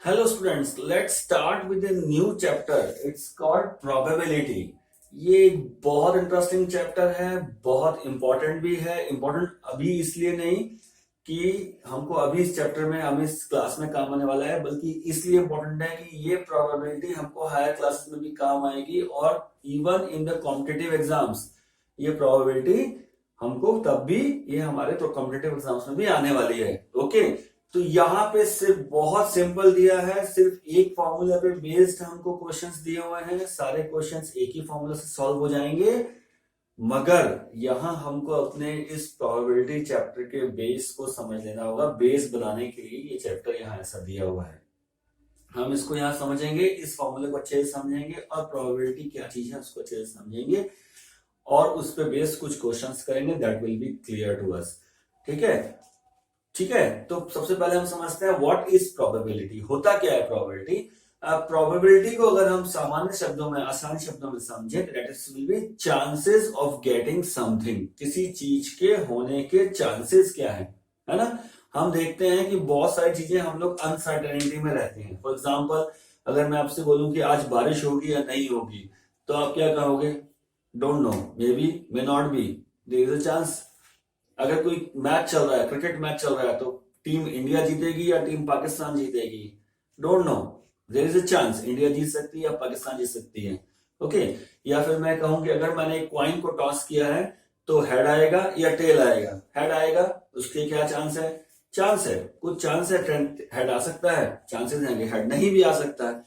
Hello students, let's start with a new chapter. It's called probability. ये एक बहुत interesting chapter है, बहुत इंपॉर्टेंट भी है। इंपॉर्टेंट अभी इसलिए नहीं कि हमको अभी इस चैप्टर में हम इस क्लास में काम आने वाला है, बल्कि इसलिए इंपॉर्टेंट है कि ये प्रोबेबिलिटी हमको हायर क्लासेस में भी काम आएगी और even in the competitive exams ये प्रोबेबिलिटी हमको तब भी ये हमारे तो कॉम्पिटिटिव एग्जाम्स में भी आने वाली है। ओके, तो यहाँ पे सिर्फ बहुत सिंपल दिया है, सिर्फ एक फॉर्मूला पे बेस्ड हमको क्वेश्चंस दिए हुए हैं। सारे क्वेश्चंस एक ही फॉर्मूला से सॉल्व हो जाएंगे, मगर यहाँ हमको अपने इस प्रोबेबिलिटी चैप्टर के बेस को समझ लेना होगा। बेस बनाने के लिए ये चैप्टर यहाँ ऐसा दिया हुआ है। हम इसको यहाँ समझेंगे, इस फॉर्मूले को अच्छे से समझेंगे और प्रोबेबिलिटी क्या चीज है उसको अच्छे से समझेंगे और उस पर बेस कुछ क्वेश्चंस करेंगे। That will be clear to us. ठीक है, ठीक है। तो सबसे पहले हम समझते हैं व्हाट इज प्रोबेबिलिटी, होता क्या है प्रोबेबिलिटी। प्रोबेबिलिटी को अगर हम सामान्य शब्दों में, आसान शब्दों में समझे तो that is will be chances of getting something. किसी चीज के होने के चांसेस क्या है ना। हम देखते हैं कि बहुत सारी चीजें हम लोग अनसर्टेनिटी में रहते हैं। फॉर एग्जाम्पल, अगर मैं आपसे बोलूं कि आज बारिश होगी या नहीं होगी, तो आप क्या कहोगे? Don't know, maybe, may not be, there is a chance. अगर कोई मैच चल रहा है, क्रिकेट मैच चल रहा है, तो टीम इंडिया जीतेगी या टीम पाकिस्तान जीतेगी? Don't know, there is a chance, India जीत सकती है या पाकिस्तान जीत सकती है। ओके, या फिर मैं कहूं कि अगर मैंने एक कॉइन को टॉस किया है तो हेड आएगा या टेल आएगा? हेड आएगा, उसके क्या चांस है? चांस है, कुछ चांस है, हेड आ सकता है, चांसेस हैं कि हेड नहीं भी आ सकता है।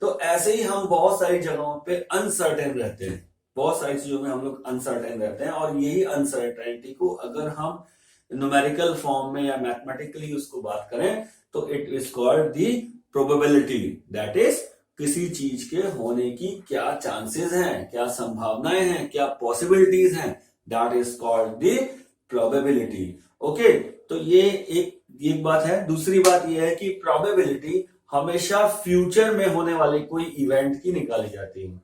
तो ऐसे ही हम बहुत सारी जगहों पे अनसर्टेन रहते हैं, बहुत सारी चीजों में हम लोग अनसर्टेन रहते हैं, और यही अनसर्टेनिटी को अगर हम न्यूमेरिकल फॉर्म में या मैथमेटिकली उसको बात करें तो it is called the probability. That is किसी चीज के होने की क्या चांसेस हैं, क्या संभावनाएं हैं, क्या पॉसिबिलिटीज हैं, that is called the probability. Okay, तो ये एक बात है। दूसरी बात यह है कि प्रोबेबिलिटी हमेशा फ्यूचर में होने वाले कोई इवेंट की निकाली जाती है।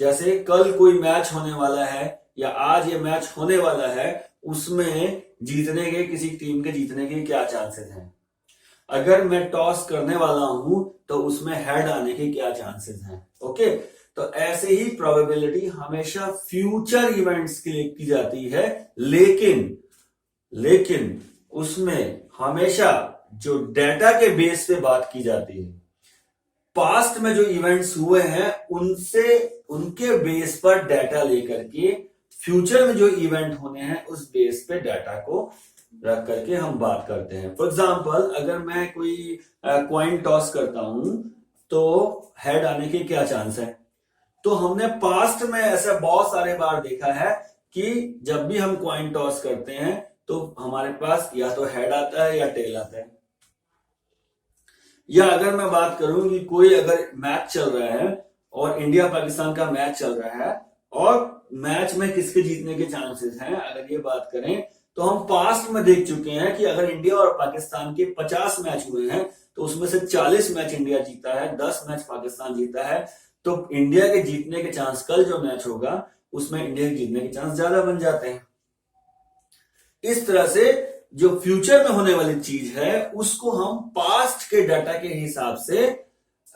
जैसे कल कोई मैच होने वाला है या आज ये मैच होने वाला है, उसमें जीतने के, किसी टीम के जीतने के क्या चांसेस हैं। अगर मैं टॉस करने वाला हूं तो उसमें हेड आने के क्या चांसेस हैं। ओके, तो ऐसे ही प्रोबेबिलिटी हमेशा फ्यूचर इवेंट्स के लिए की जाती है, लेकिन उसमें हमेशा जो डेटा के बेस पे बात की जाती है। पास्ट में जो इवेंट्स हुए हैं उनके बेस पर डाटा लेकर के फ्यूचर में जो इवेंट होने हैं उस बेस पे डाटा को रख करके हम बात करते हैं। फॉर एग्जांपल, अगर मैं कोई कॉइन टॉस करता हूं तो हेड आने के क्या चांस है। तो हमने पास्ट में ऐसा बहुत सारे बार देखा है कि जब भी हम कॉइन टॉस करते हैं तो हमारे पास या तो हेड आता है या टेल आता है। या अगर मैं बात करूं कि कोई अगर मैच चल रहा है और इंडिया पाकिस्तान का मैच चल रहा है और मैच में किसके जीतने के चांसेस हैं, अगर ये बात करें तो हम पास्ट में देख चुके हैं कि अगर इंडिया और पाकिस्तान के 50 मैच हुए हैं तो उसमें से 40 मैच इंडिया जीता है, 10 मैच पाकिस्तान जीता है। तो इंडिया के जीतने के चांस, कल जो मैच होगा उसमें इंडिया के जीतने के चांस ज्यादा बन जाते हैं। इस तरह से जो फ्यूचर में होने वाली चीज है उसको हम पास्ट के डाटा के हिसाब से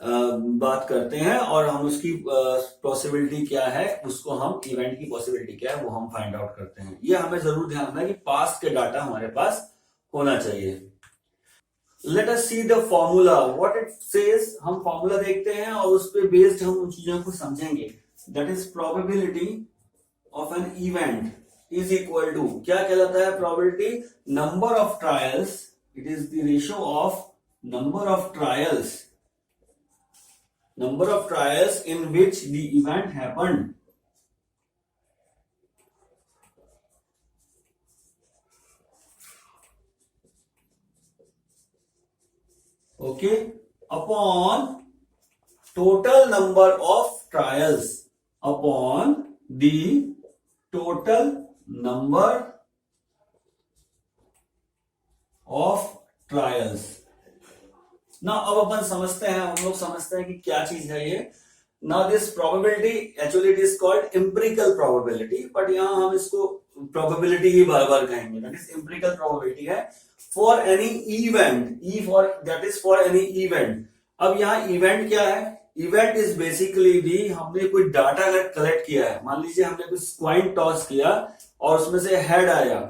बात करते हैं और हम उसकी पॉसिबिलिटी क्या है, उसको हम इवेंट की पॉसिबिलिटी क्या है वो हम फाइंड आउट करते हैं। ये हमें जरूर ध्यान रखना है कि पास्ट के डाटा हमारे पास होना चाहिए। Let us see the formula, what it says. हम फॉर्मूला देखते हैं और उस पर बेस्ड हम उन चीजों को समझेंगे। That is probability of an event is equal to, क्या कहलाता है probability? Number of trials, it is the ratio of number of trials in which the event happened. Okay, upon total number of trials, upon the total number of trials. ना अब अपन समझते हैं, हम लोग समझते हैं कि क्या चीज है ये। ना this probability actually it is called empirical probability, but यहां हम इसको प्रोबेबिलिटी ही बार बार कहेंगे। दैट इज एम्पिरिकल प्रोबेबिलिटी है for any event, E for that is for any event. अब यहाँ इवेंट क्या है? इवेंट इज बेसिकली भी हमने कोई डाटा कलेक्ट किया है, मान लीजिए हमने कुछ कॉइन टॉस किया और उसमें से हेड आया,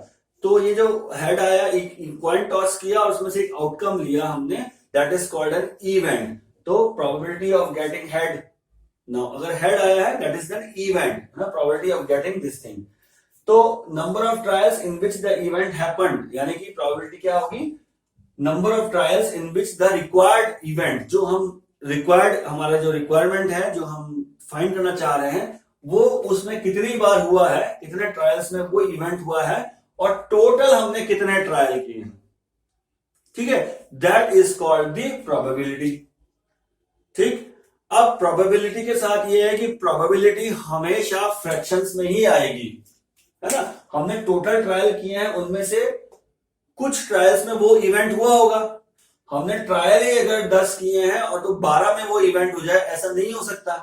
तो ये जो हेड आया, एक कॉइन टॉस किया और उसमें से एक आउटकम लिया हमने, that is called an event. तो probability of getting head, now अगर हेड आया है दैट इज एन इवेंट, ना probability of getting this thing. तो number of trials in which the event happened, यानी कि प्रोबेबिलिटी क्या होगी? Number of trials in which the required event, जो हम रिक्वायर्ड, हमारा जो रिक्वायरमेंट है, जो हम फाइंड करना चाह रहे हैं, वो उसमें कितनी बार हुआ है, कितने ट्रायल्स में वो इवेंट हुआ है, और टोटल हमने कितने ट्रायल किए हैं। ठीक है, that is called the probability. ठीक, अब प्रोबेबिलिटी के साथ ये है कि प्रोबेबिलिटी हमेशा फ्रैक्शंस में ही आएगी, है ना। हमने टोटल ट्रायल किए हैं, उनमें से कुछ ट्रायल्स में वो इवेंट हुआ होगा। हमने ट्रायल ही अगर 10 किए हैं और तो 12 में वो इवेंट हो जाए, ऐसा नहीं हो सकता।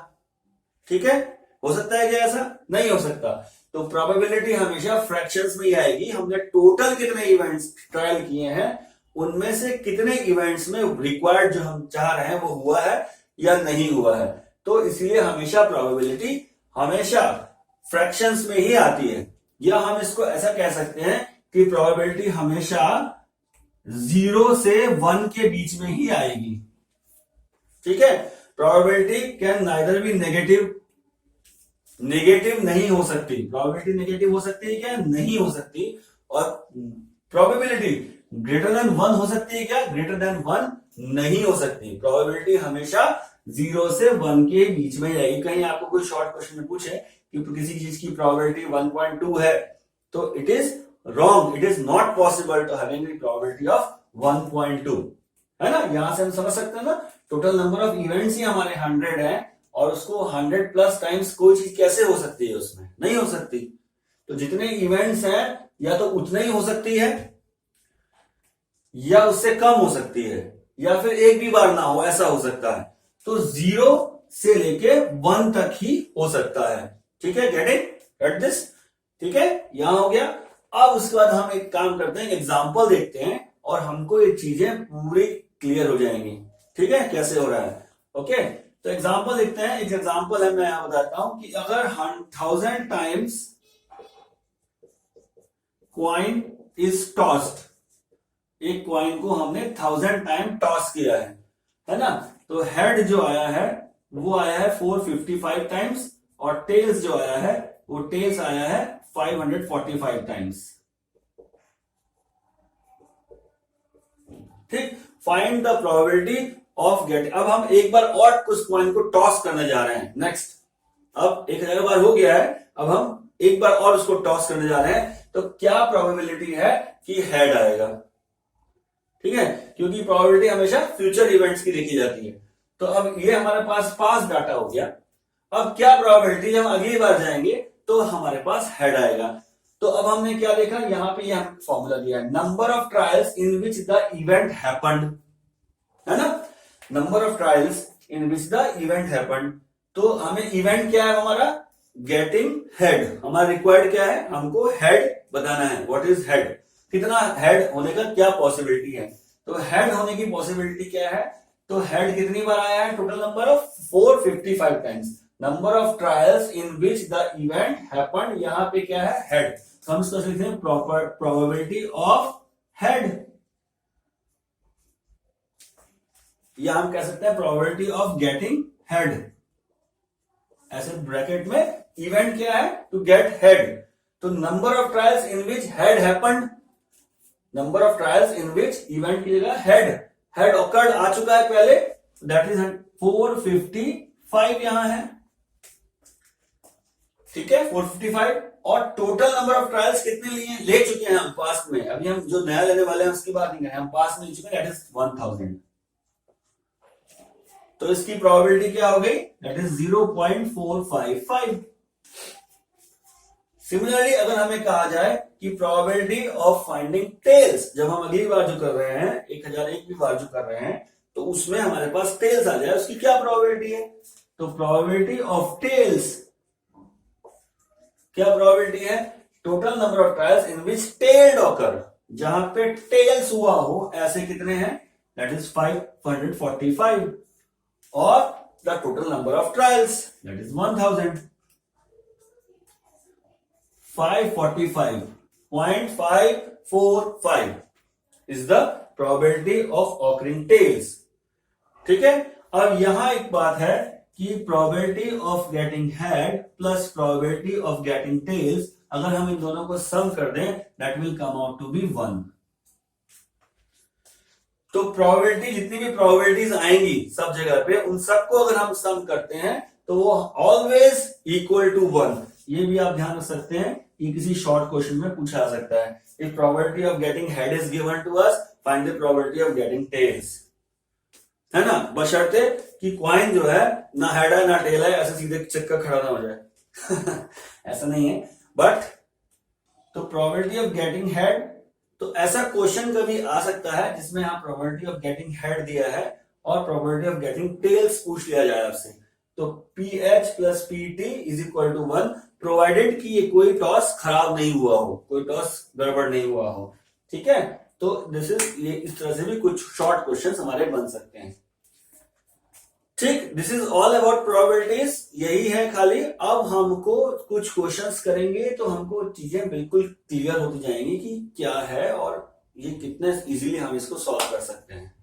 ठीक है, हो सकता है क्या? ऐसा नहीं हो सकता। तो प्रोबेबिलिटी हमेशा फ्रैक्शंस में ही आएगी। हमने टोटल कितने इवेंट्स ट्रायल किए हैं, उनमें से कितने इवेंट्स में रिक्वायर्ड जो हम चाह रहे हैं वो हुआ है या नहीं हुआ है। तो इसलिए हमेशा प्रोबेबिलिटी हमेशा फ्रैक्शंस में ही आती है, या हम इसको ऐसा कह सकते हैं कि प्रोबेबिलिटी हमेशा 0 से 1 के बीच में ही आएगी। ठीक है, probability can neither be negative, negative नहीं हो सकती। प्रोबेबिलिटी नेगेटिव हो सकती है क्या? नहीं हो सकती। और प्रोबेबिलिटी ग्रेटर देन 1 हो सकती है क्या? ग्रेटर देन 1 नहीं हो सकती। प्रोबेबिलिटी हमेशा 0 से 1 के बीच में जाएगी। कहीं आपको कोई शॉर्ट क्वेश्चन में पूछे कि किसी चीज की प्रोबेबिलिटी 1.2 है, तो it is wrong, it is not possible to having the probability of 1.2, है ना। यहां से हम समझ सकते हैं ना, टोटल नंबर ऑफ इवेंट्स ही हमारे 100 है, और उसको 100 प्लस टाइम्स कोई चीज कैसे हो सकती है? उसमें नहीं हो सकती। तो जितने इवेंट्स हैं, या तो उतने ही हो सकती है, या उससे कम हो सकती है, या फिर एक भी बार ना हो, ऐसा हो सकता है। तो 0 से लेके 1 तक ही हो सकता है। ठीक है, गेट दिस? ठीक है, यहां हो गया। अब उसके बाद हम एक काम करते हैं, एग्जाम्पल देखते हैं, और हमको ये चीजें पूरी क्लियर हो जाएंगी। ठीक है, कैसे हो रहा है। ओके, तो एग्जाम्पल देखते हैं। एक एग्जाम्पल है, मैं यहां बताता हूं कि अगर 1000 टाइम्स क्वाइन इज टॉस्ड, एक क्वाइन को हमने 1000 टाइम टॉस किया है ना। तो हेड जो आया है वो आया है 455 टाइम्स, और टेल्स जो आया है वो टेल्स आया है 545 टाइम्स। ठीक, find the probability of get. अब हम एक बार और उस कॉइन को टॉस करने जा रहे हैं। नेक्स्ट, अब 1000 बार हो गया है, अब हम एक बार और उसको टॉस करने जा रहे हैं, तो क्या प्रोबेबिलिटी है कि हेड आएगा? ठीक है, क्योंकि प्रोबेबिलिटी हमेशा फ्यूचर इवेंट्स की देखी जाती है। तो अब ये हमारे पास पास्ट डाटा हो गया। अब क्या प्रोबेबिलिटी, जब अगली बार जाएंगे तो हमारे पास हेड आएगा। तो अब हमने क्या देखा, यहां पे यह फॉर्मूला दिया है, number of trials in which the event happened, है ना। Number of trials in which the event happened. तो हमें इवेंट क्या है हमारा? Getting head. हमारा रिक्वायर्ड क्या है? हमको हेड बताना है। What is head? कितना हेड होने का क्या पॉसिबिलिटी है? तो हेड होने की पॉसिबिलिटी क्या है? तो हेड कितनी बार आया है? Total number of 455 times. Number of trials in which the event happened, यहां पे क्या है? हेड। तो हम इसको लिखते हैं प्रॉपर प्रोबेबिलिटी ऑफ हेड, या हम कह सकते हैं प्रोबेबिलिटी ऑफ गेटिंग हेड। ऐसे ब्रैकेट में इवेंट क्या है? To get head. तो number of trials in which head happened, number of trials in which event की जगह हेड ऑकर्ड आ चुका है पहले, दैट इज 455 यहां है। ठीक है, 455। और टोटल नंबर ऑफ ट्रायल्स कितने लिए ले चुके हैं हम पास्ट में? अभी हम जो नया लेने वाले हैं उसकी बात नहीं करें, हम पास्ट में ले चुके हैं, दैट इज 1000। तो इसकी प्रोबेबिलिटी क्या हो गई? That is 0.455। सिमिलरली अगर हमें कहा जाए कि प्रोबेबिलिटी ऑफ फाइंडिंग टेल्स, जब हम अगली बार जो कर रहे हैं, 1001 भी बार जो कर रहे हैं, तो उसमें हमारे पास टेल्स आ जाए, उसकी क्या प्रोबेबिलिटी है? तो प्रोबेबिलिटी ऑफ टेल्स, क्या प्रोबेबिलिटी है? Total number of trials in which tailed occur, जहां पे टेल्स हुआ हो, ऐसे कितने हैं? That is 545। और the total number of trials that is 1000. 545.545 is the probability of occurring tails. ठीक है. अब यहां एक बात है कि probability of getting head plus probability of getting tails, अगर हम इन दोनों को सम कर दें that will come out to be 1. तो प्रोबेबिलिटी, जितनी भी प्रोबेबिलिटीज आएंगी सब जगह पे, उन सबको अगर हम सम करते हैं तो वो ऑलवेज इक्वल टू 1. ये भी आप ध्यान रख सकते हैं, ये किसी शॉर्ट क्वेश्चन में पूछा जा सकता है. If probability of getting head is given to us, find the probability of getting tails. है ना, बशर्ते कि कॉइन जो है ना हेड है ना टेल है, ऐसे सीधे चक्कर खड़ा ना हो जाए. ऐसा नहीं है. बट तो प्रोबेबिलिटी ऑफ गेटिंग हेड, तो ऐसा क्वेश्चन कभी आ सकता है जिसमें आप प्रोबेबिलिटी ऑफ गेटिंग हेड दिया है और प्रोबेबिलिटी ऑफ गेटिंग टेल्स पूछ लिया जाए आपसे. तो PH plus PT is equal to 1, provided कि ये कोई टॉस खराब नहीं हुआ हो, कोई टॉस गड़बड़ नहीं हुआ हो. ठीक है. तो दिस इज, ये इस तरह से भी कुछ शॉर्ट क्वेश्चंस हमारे बन सकते हैं. ठीक. This is all about probabilities. यही है खाली. अब हमको कुछ क्वेश्चंस करेंगे तो हमको चीजें बिल्कुल क्लियर होती जाएंगी कि क्या है और ये कितने इजीली हम इसको सॉल्व कर सकते हैं.